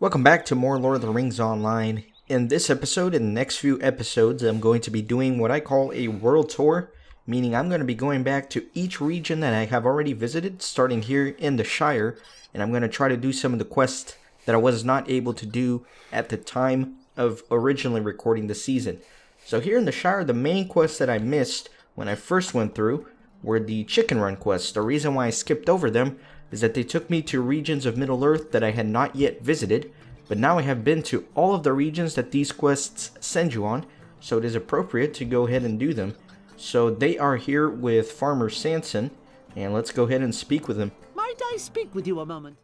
Welcome back to more Lord of the Rings Online. In this episode and the next few episodes, I'm going to be doing what I call a world tour, meaning I'm going to be going back to each region that I have already visited, starting here in the Shire, and I'm going to try to do some of the quests that I was not able to do at the time of originally recording the season. So here in the Shire, the main quests that I missed when I first went through were the chicken run quests. The reason why I skipped over them is that they took me to regions of Middle-earth that I had not yet visited, but now I have been to all of the regions that these quests send you on, so it is appropriate to go ahead and do them. So they are here with Farmer Sanson, and let's go ahead and speak with him. Might I speak with you a moment?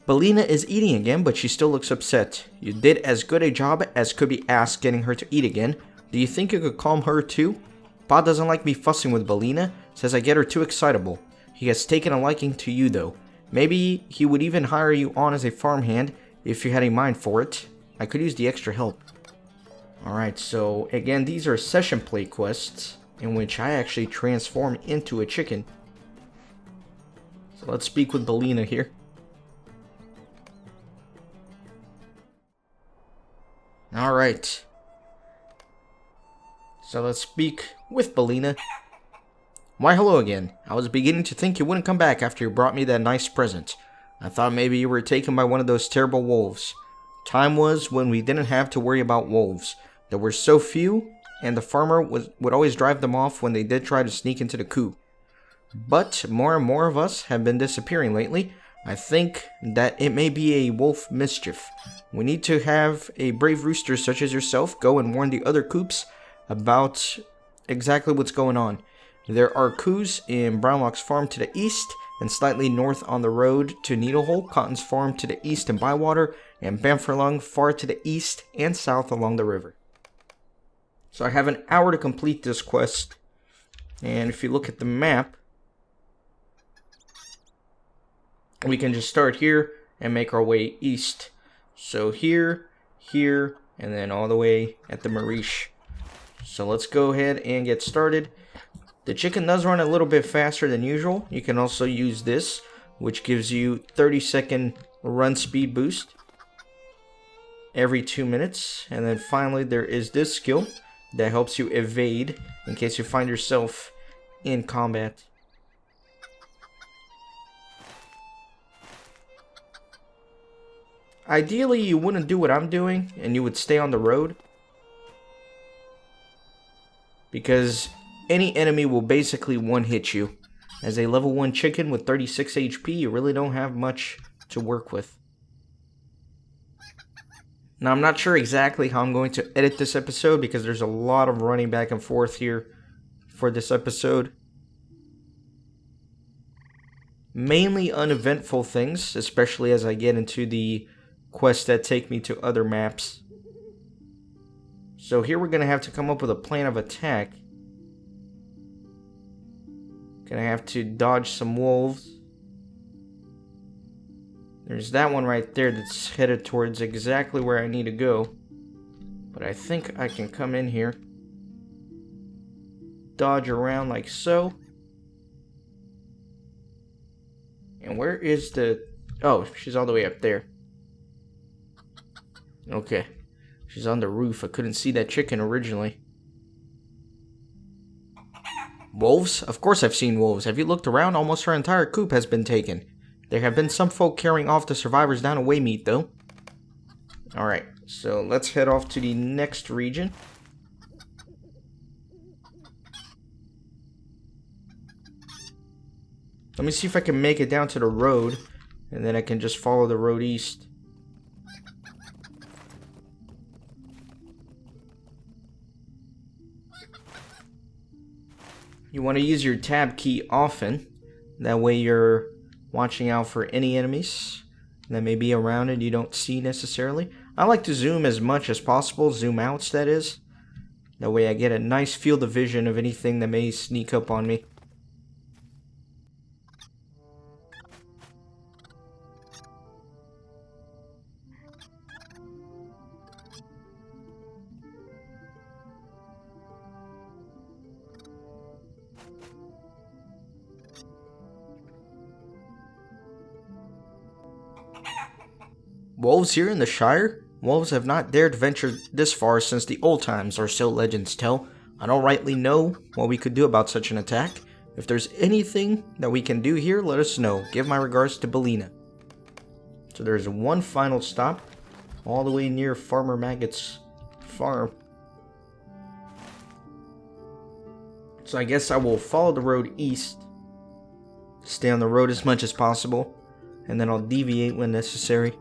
Belina is eating again, but she still looks upset. You did as good a job as could be asked getting her to eat again. Do you think you could calm her too? Pa doesn't like me fussing with Belina, says I get her too excitable. He has taken a liking to you though. Maybe he would even hire you on as a farmhand if you had a mind for it. I could use the extra help. Alright, so again, these are session play quests in which I actually transform into a chicken. So let's speak with Belina here. Alright. So let's speak with Belina. Why hello again. I was beginning to think you wouldn't come back after you brought me that nice present. I thought maybe you were taken by one of those terrible wolves. Time was when we didn't have to worry about wolves. There were so few, and the farmer would always drive them off when they did try to sneak into the coop. But more and more of us have been disappearing lately. I think that it may be a wolf mischief. We need to have a brave rooster such as yourself go and warn the other coops about exactly what's going on. There are coups in Brownlock's farm to the east, and slightly north on the road to Needlehole, Cotton's farm to the east in Bywater, and Banfurlung far to the east and south along the river. So I have an hour to complete this quest, and if you look at the map, we can just start here and make our way east. So here, here, and then all the way at the Marish. So let's go ahead and get started. The chicken does run a little bit faster than usual. You can also use this, which gives you 30-second run speed boost every 2 minutes. And then finally there is this skill that helps you evade in case you find yourself in combat. Ideally, you wouldn't do what I'm doing and you would stay on the road, because any enemy will basically one-hit you. As a level 1 chicken with 36 HP, you really don't have much to work with. Now, I'm not sure exactly how I'm going to edit this episode because there's a lot of running back and forth here for this episode. Mainly uneventful things, especially as I get into the quests that take me to other maps. So here we're going to have to come up with a plan of attack. Gonna have to dodge some wolves. There's that one right there that's headed towards exactly where I need to go. But I think I can come in here, dodge around like so. And where is the... Oh, she's all the way up there. Okay. She's on the roof. I couldn't see that chicken originally. Wolves? Of course I've seen wolves. Have you looked around? Almost our entire coop has been taken. There have been some folk carrying off the survivors down to Waymeat, though. Alright, so let's head off to the next region. Let me see if I can make it down to the road, and then I can just follow the road east. You want to use your tab key often. That way you're watching out for any enemies that may be around and you don't see necessarily. I like to zoom as much as possible. Zoom outs, that is. That way I get a nice field of vision of anything that may sneak up on me. Wolves here in the Shire? Wolves have not dared venture this far since the old times, or so legends tell. I don't rightly know what we could do about such an attack. If there's anything that we can do here, let us know. Give my regards to Belina. So there's one final stop, all the way near Farmer Maggot's farm. So I guess I will follow the road east, stay on the road as much as possible, and then I'll deviate when necessary.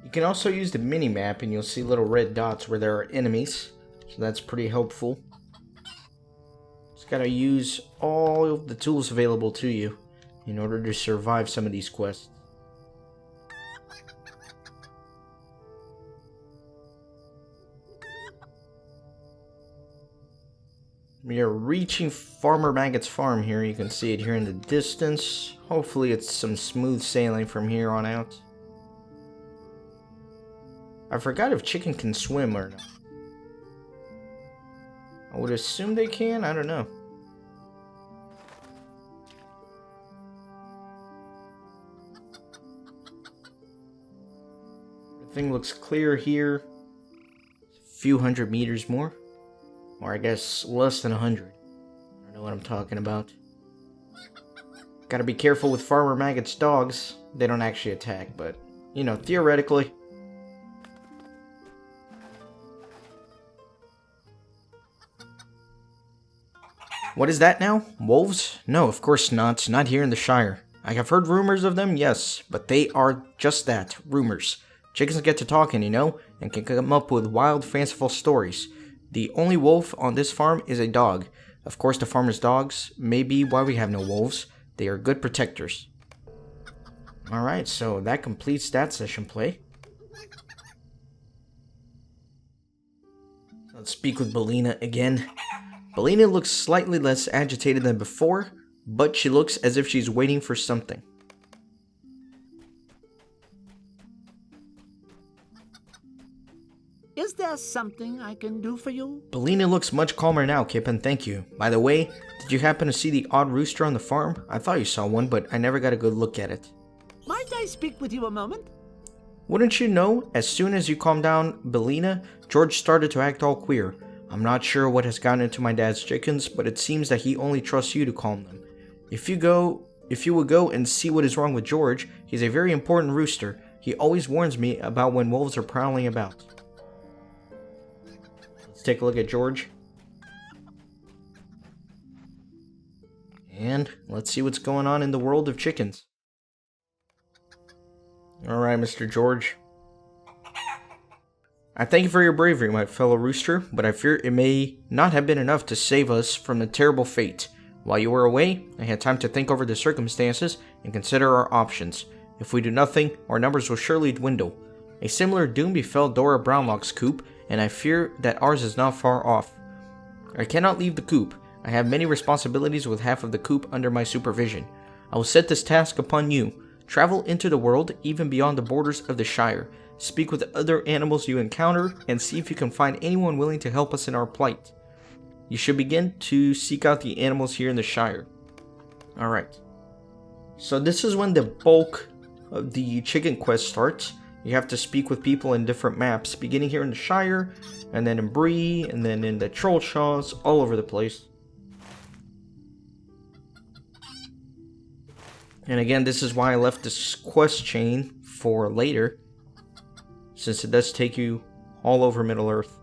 You can also use the mini-map and you'll see little red dots where there are enemies, so that's pretty helpful. Just gotta use all of the tools available to you in order to survive some of these quests. We are reaching Farmer Maggot's farm here. You can see it here in the distance. Hopefully it's some smooth sailing from here on out. I forgot if chicken can swim or not. I would assume they can, I don't know. Everything looks clear here. A few hundred meters more. Or I guess less than 100. I don't know what I'm talking about. Gotta be careful with Farmer Maggot's dogs. They don't actually attack, but, you know, theoretically. What is that now? Wolves? No, of course not. Not here in the Shire. I have heard rumors of them, yes, but they are just that, rumors. Chickens get to talking, you know, and can come up with wild, fanciful stories. The only wolf on this farm is a dog. Of course, the farmer's dogs may be why we have no wolves. They are good protectors. Alright, so that completes that session play. Let's speak with Belina again. Belina looks slightly less agitated than before, but she looks as if she's waiting for something. Is there something I can do for you? Belina looks much calmer now, Kippen, thank you. By the way, did you happen to see the odd rooster on the farm? I thought you saw one, but I never got a good look at it. Might I speak with you a moment? Wouldn't you know, as soon as you calmed down Belina, George started to act all queer. I'm not sure what has gotten into my dad's chickens, but it seems that he only trusts you to calm them. If you would go and see what is wrong with George, he's a very important rooster. He always warns me about when wolves are prowling about. Let's take a look at George. And let's see what's going on in the world of chickens. Alright, Mr. George. I thank you for your bravery, my fellow rooster, but I fear it may not have been enough to save us from the terrible fate. While you were away, I had time to think over the circumstances and consider our options. If we do nothing, our numbers will surely dwindle. A similar doom befell Dora Brownlock's coop, and I fear that ours is not far off. I cannot leave the coop. I have many responsibilities with half of the coop under my supervision. I will set this task upon you. Travel into the world, even beyond the borders of the Shire. Speak with other animals you encounter, and see if you can find anyone willing to help us in our plight. You should begin to seek out the animals here in the Shire. Alright. So this is when the bulk of the chicken quest starts. You have to speak with people in different maps, beginning here in the Shire, and then in Bree, and then in the Trollshaws, all over the place. And again, this is why I left this quest chain for later, since it does take you all over Middle-earth.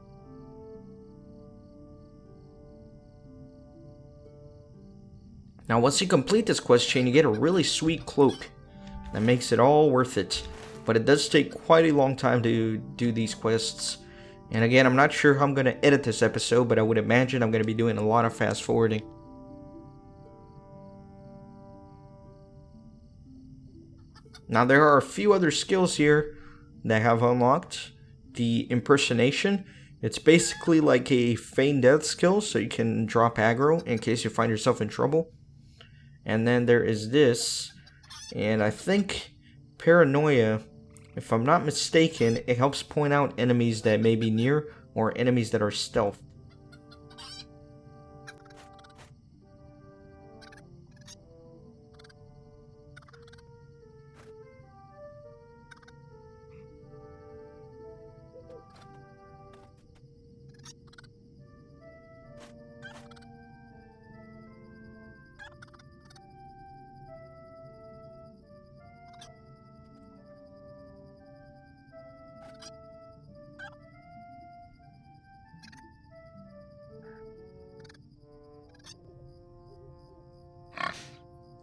Now, once you complete this quest chain, you get a really sweet cloak that makes it all worth it. But it does take quite a long time to do these quests, And again, I'm not sure how I'm going to edit this episode, but I would imagine I'm going to be doing a lot of fast forwarding. Now, there are a few other skills here that I have unlocked. The impersonation. It's basically like a feign death skill, so you can drop aggro in case you find yourself in trouble. And then there is this, and I think paranoia, if I'm not mistaken, it helps point out enemies that may be near or enemies that are stealth.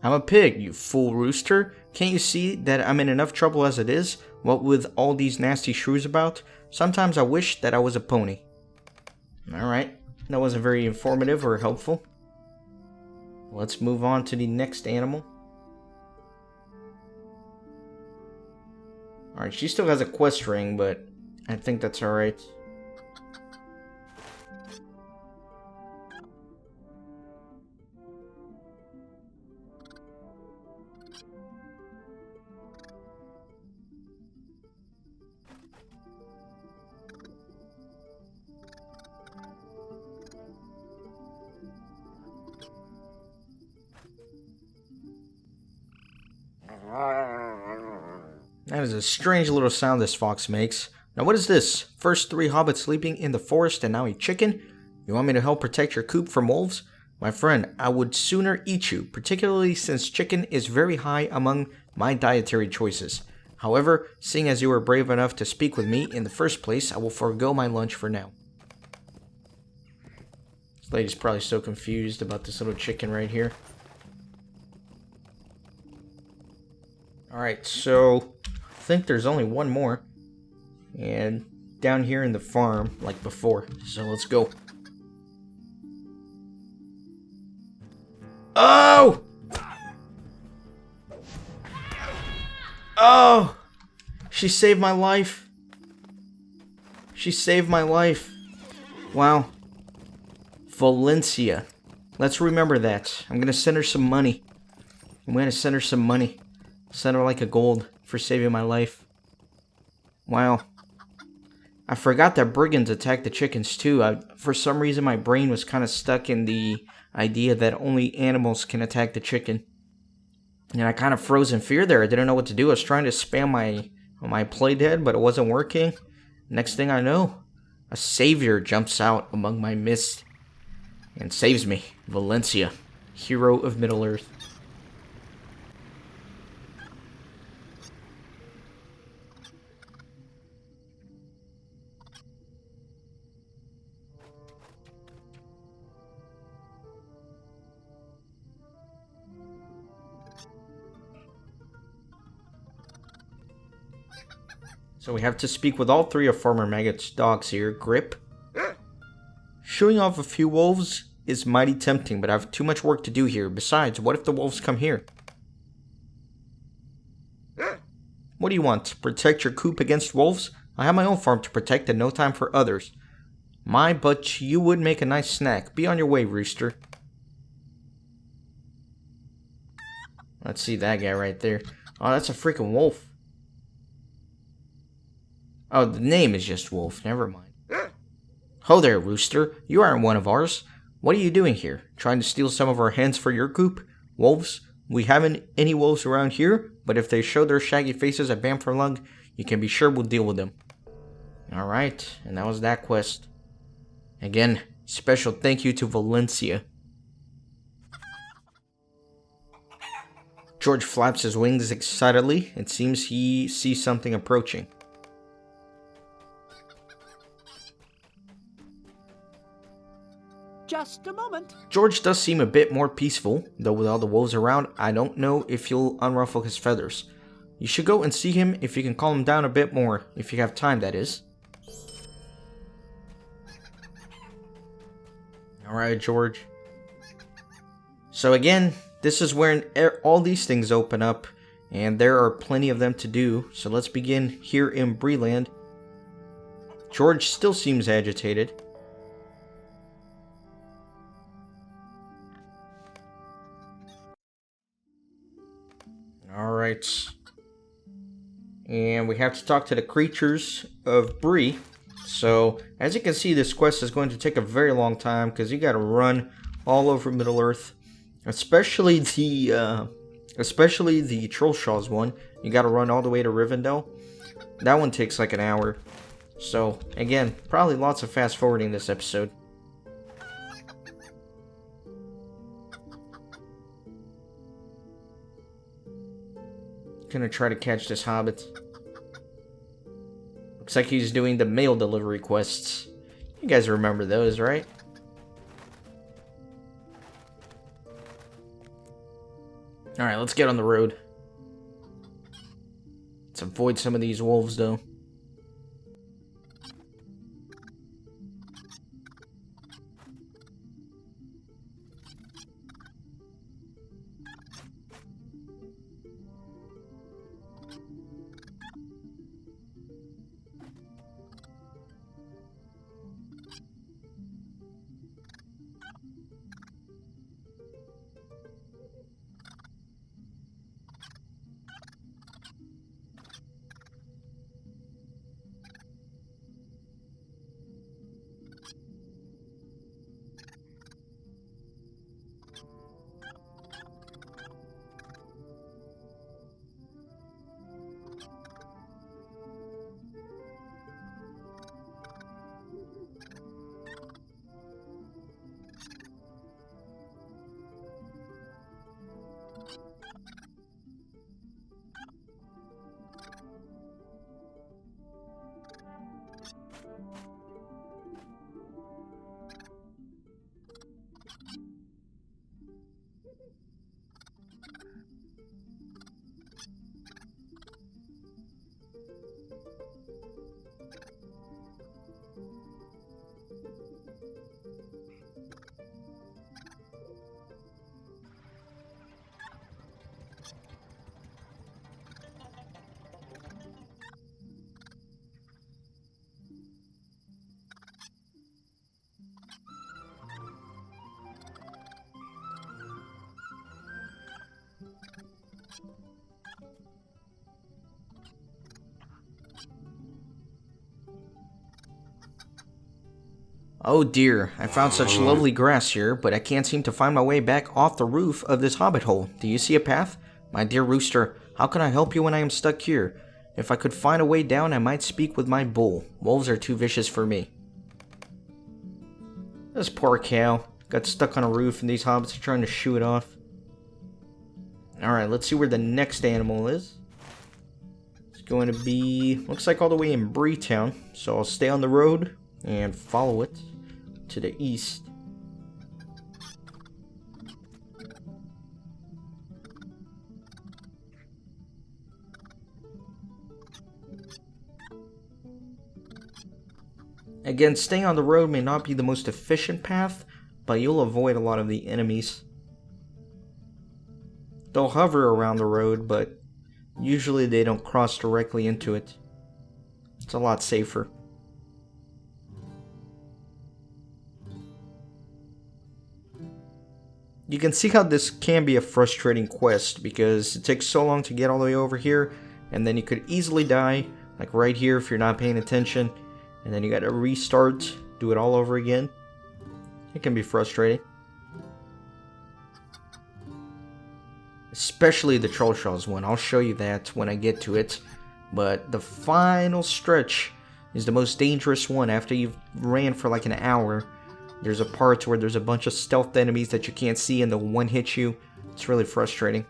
I'm a pig, you fool rooster. Can't you see that I'm in enough trouble as it is? What with all these nasty shrews about? Sometimes I wish that I was a pony. Alright, that wasn't very informative or helpful. Let's move on to the next animal. Alright, she still has a quest ring, but I think that's alright. That is a strange little sound this fox makes. Now what is this? First 3 hobbits sleeping in the forest and now a chicken? You want me to help protect your coop from wolves? My friend, I would sooner eat you, particularly since chicken is very high among my dietary choices. However, seeing as you were brave enough to speak with me in the first place, I will forego my lunch for now. This lady's probably so confused about this little chicken right here. Alright, so I think there's only one more. And down here in the farm, like before. So let's go. Oh! Oh! She saved my life. She saved my life. Wow. Valencia. Let's remember that. I'm gonna send her some money. Send her like a gold for saving my life. Wow. I forgot that brigands attacked the chickens too. For some reason my brain was kind of stuck in the idea that only animals can attack the chicken. And I kind of froze in fear there. I didn't know what to do. I was trying to spam my playdead, but it wasn't working. Next thing I know, a savior jumps out among my mist and saves me. Valencia, hero of Middle-earth. So we have to speak with all 3 of Farmer Maggot's dogs here. Grip. Showing off a few wolves is mighty tempting, but I have too much work to do here. Besides, what if the wolves come here? What do you want? Protect your coop against wolves? I have my own farm to protect and no time for others. But you would make a nice snack. Be on your way, rooster. Let's see that guy right there. Oh, that's a freaking wolf. Oh, the name is just Wolf. Never mind. Ho there, rooster. You aren't one of ours. What are you doing here? Trying to steal some of our hens for your coop? Wolves? We haven't any wolves around here, but if they show their shaggy faces at Bamfurlung, you can be sure we'll deal with them. Alright, and that was that quest. Again, special thank you to Valencia. George flaps his wings excitedly. It seems he sees something approaching. Just a moment. George does seem a bit more peaceful, though with all the wolves around, I don't know if he'll unruffle his feathers. You should go and see him if you can calm him down a bit more, if you have time, that is. Alright, George. So again, this is where all these things open up, and there are plenty of them to do. So let's begin here in Breeland. George still seems agitated. Alright. And we have to talk to the creatures of Bree. So, as you can see, this quest is going to take a very long time, because you gotta run all over Middle-earth. Especially the Trollshaws one. You gotta run all the way to Rivendell. That one takes like an hour. So, again, probably lots of fast-forwarding this episode. Gonna try to catch this hobbit. Looks like he's doing the mail delivery quests. You guys remember those, right? Alright, let's get on the road. Let's avoid some of these wolves, though. Oh dear, I found such lovely grass here, but I can't seem to find my way back off the roof of this hobbit hole. Do you see a path? My dear rooster, how can I help you when I am stuck here? If I could find a way down, I might speak with my bull. Wolves are too vicious for me. This poor cow got stuck on a roof and these hobbits are trying to shoo it off. Alright, let's see where the next animal is. It's going to be, looks like all the way in Breetown, so I'll stay on the road and follow it to the east. Again, staying on the road may not be the most efficient path, but you'll avoid a lot of the enemies. They'll hover around the road, but usually they don't cross directly into it. It's a lot safer. You can see how this can be a frustrating quest, because it takes so long to get all the way over here, and then you could easily die, like right here if you're not paying attention, and then you gotta restart, do it all over again. It can be frustrating. Especially the Trollshaws one, I'll show you that when I get to it. But the final stretch is the most dangerous one. After you've ran for like an hour, there's a part where there's a bunch of stealth enemies that you can't see and they'll one-hit you. It's really frustrating.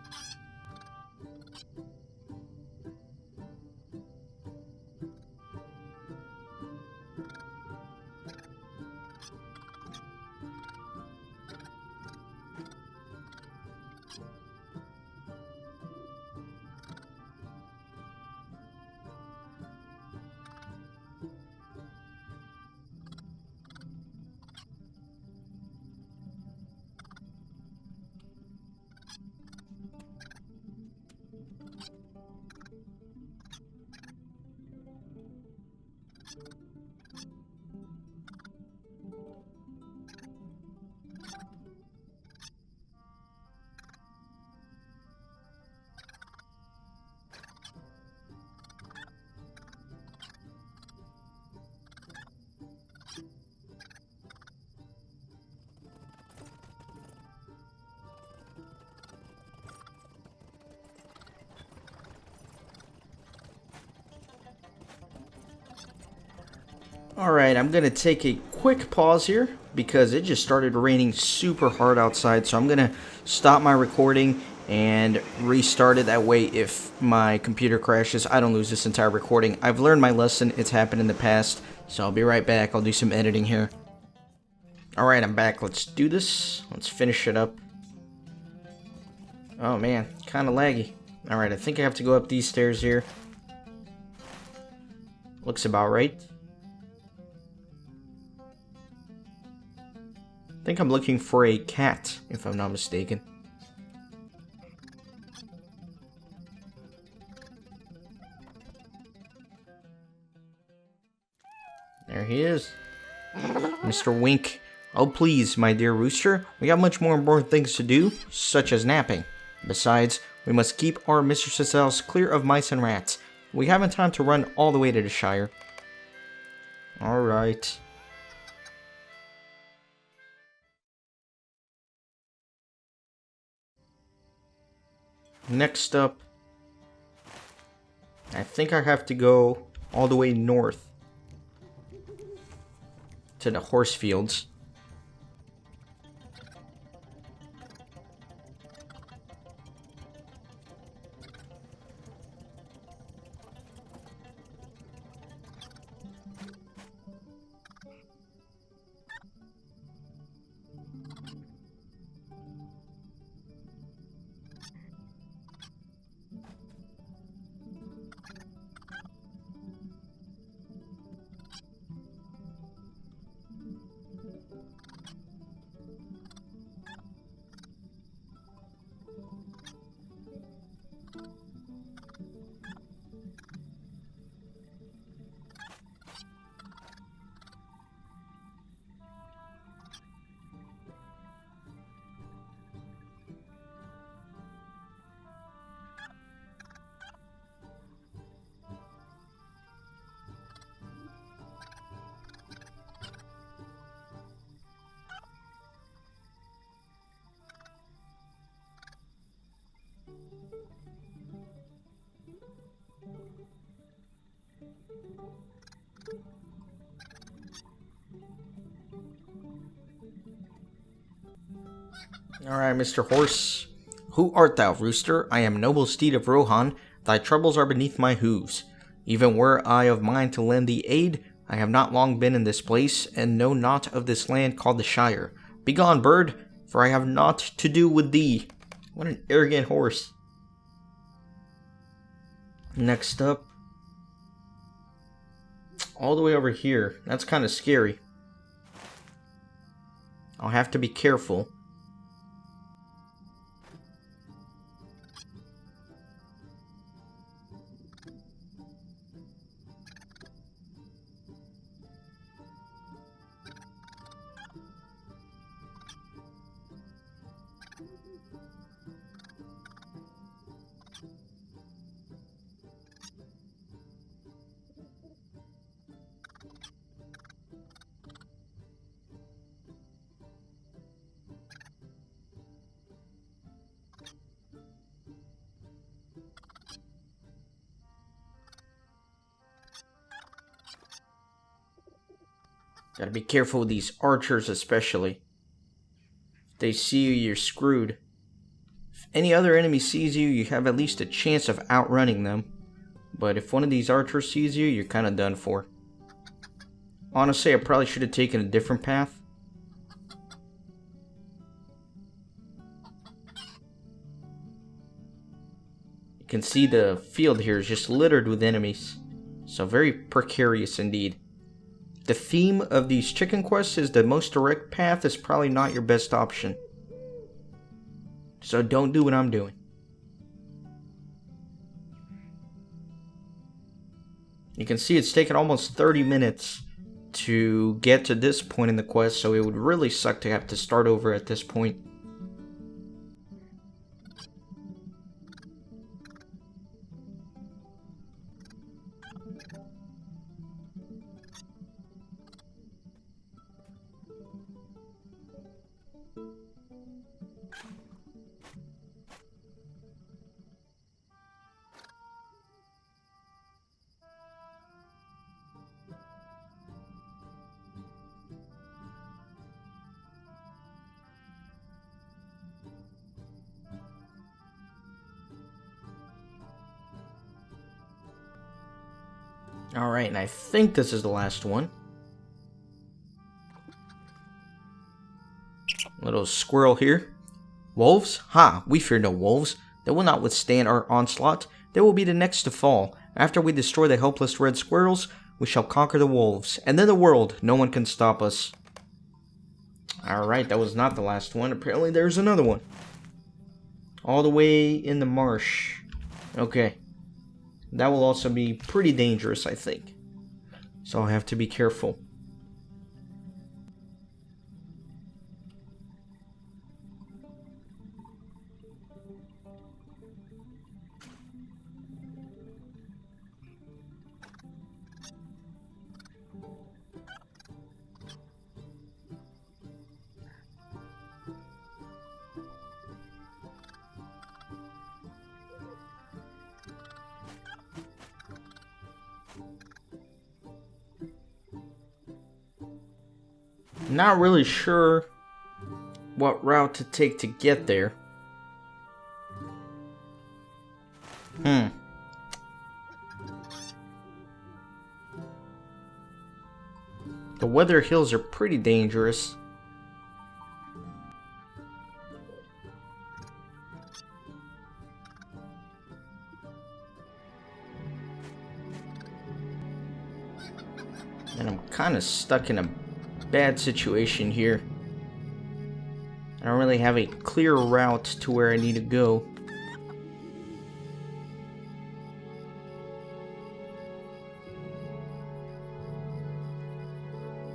Alright, I'm going to take a quick pause here because it just started raining super hard outside. So I'm going to stop my recording and restart it. That way, if my computer crashes, I don't lose this entire recording. I've learned my lesson. It's happened in the past. So I'll be right back. I'll do some editing here. Alright, I'm back. Let's do this. Let's finish it up. Oh man, kind of laggy. Alright, I think I have to go up these stairs here. Looks about right. I think I'm looking for a cat, if I'm not mistaken. There he is. Mr. Wink. Oh please, my dear rooster, we have much more important things to do, such as napping. Besides, we must keep our mistress's house clear of mice and rats. We haven't time to run all the way to the Shire. Alright. Next up, I think I have to go all the way north to the horse fields. Alright, Mr. Horse. Who art thou, rooster? I am noble steed of Rohan. Thy troubles are beneath my hooves. Even were I of mind to lend thee aid, I have not long been in this place, and know not of this land called the Shire. Begone, bird, for I have naught to do with thee. What an arrogant horse. Next up. All the way over here. That's kind of scary. I'll have to be careful. Gotta be careful with these archers especially. If they see you, you're screwed. If any other enemy sees you, you have at least a chance of outrunning them. But if one of these archers sees you, you're kinda done for. Honestly, I probably should have taken a different path. You can see the field here is just littered with enemies. So very precarious indeed. The theme of these chicken quests is the most direct path is probably not your best option. So don't do what I'm doing. You can see it's taken almost 30 minutes to get to this point in the quest, so it would really suck to have to start over at this point. Alright, and I think this is the last one. Little squirrel here. Wolves? Ha! We fear no wolves. They will not withstand our onslaught. They will be the next to fall. After we destroy the helpless red squirrels, we shall conquer the wolves. And then the world. No one can stop us. Alright, that was not the last one. Apparently there's another one. All the way in the marsh. Okay. That will also be pretty dangerous, I think. So I'll have to be careful. Not really sure what route to take to get there. The weather hills are pretty dangerous. And I'm kind of stuck in a bad situation here. I don't really have a clear route to where I need to go.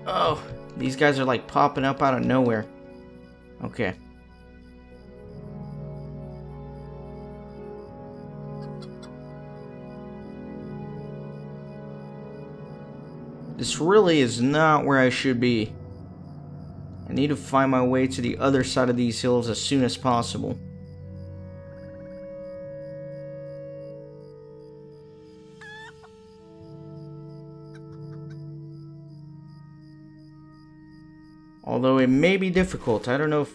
Oh, these guys are like popping up out of nowhere. Okay. This really is not where I should be. I need to find my way to the other side of these hills as soon as possible. Although it may be difficult, I don't know if...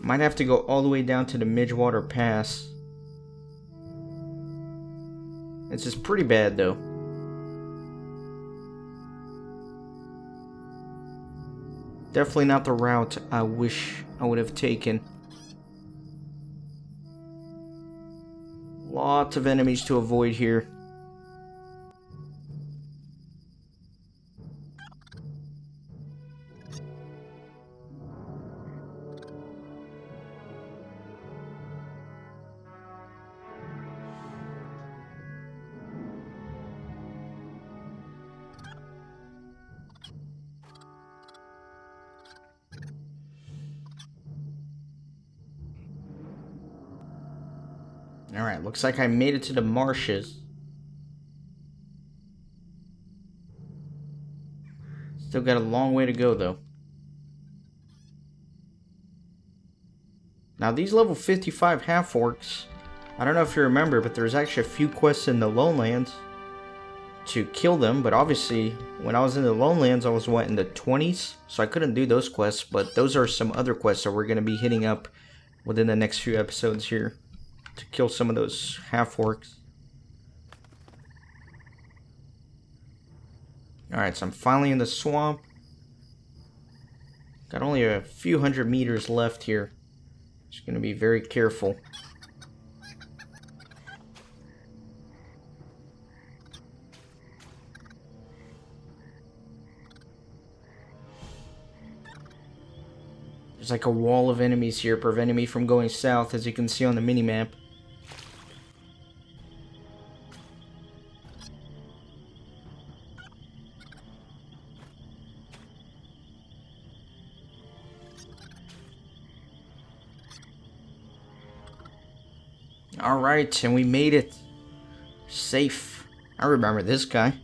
Might have to go all the way down to the Midgewater Pass. This is pretty bad though. Definitely not the route I wish I would have taken. Lots of enemies to avoid here. Alright, looks like I made it to the marshes. Still got a long way to go though. Now these level 55 half-orcs, I don't know if you remember, but there's actually a few quests in the Lonelands to kill them, but obviously when I was in the Lonelands I was in the 20s, so I couldn't do those quests, but those are some other quests that we're going to be hitting up within the next few episodes here to kill some of those half-orcs. Alright, so I'm finally in the swamp. Got only a few hundred meters left here. Just gonna be very careful. There's like a wall of enemies here preventing me from going south, as you can see on the minimap. Alright, and we made it. Safe. I remember this guy.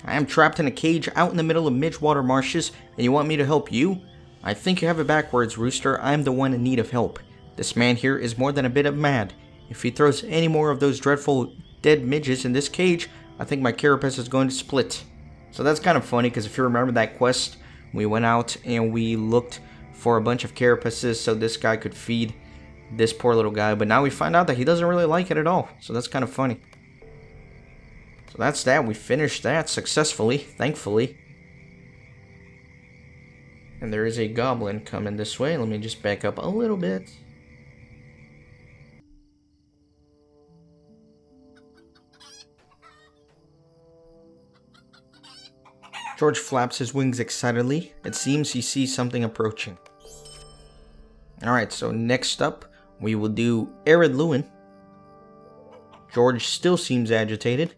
I am trapped in a cage out in the middle of Midgewater marshes, and you want me to help you? I think you have it backwards, Rooster. I am the one in need of help. This man here is more than a bit of mad. If he throws any more of those dreadful dead midges in this cage, I think my carapace is going to split. So that's kind of funny, because if you remember that quest, we went out and we looked for a bunch of carapaces so this guy could feed this poor little guy, but now we find out that he doesn't really like it at all, so that's kind of funny. So that's that. We finished that successfully, thankfully. And there is a goblin coming this way. Let me just back up a little bit. George flaps his wings excitedly. It seems he sees something approaching. Alright, so next up, we will do Arid Lewin. George still seems agitated.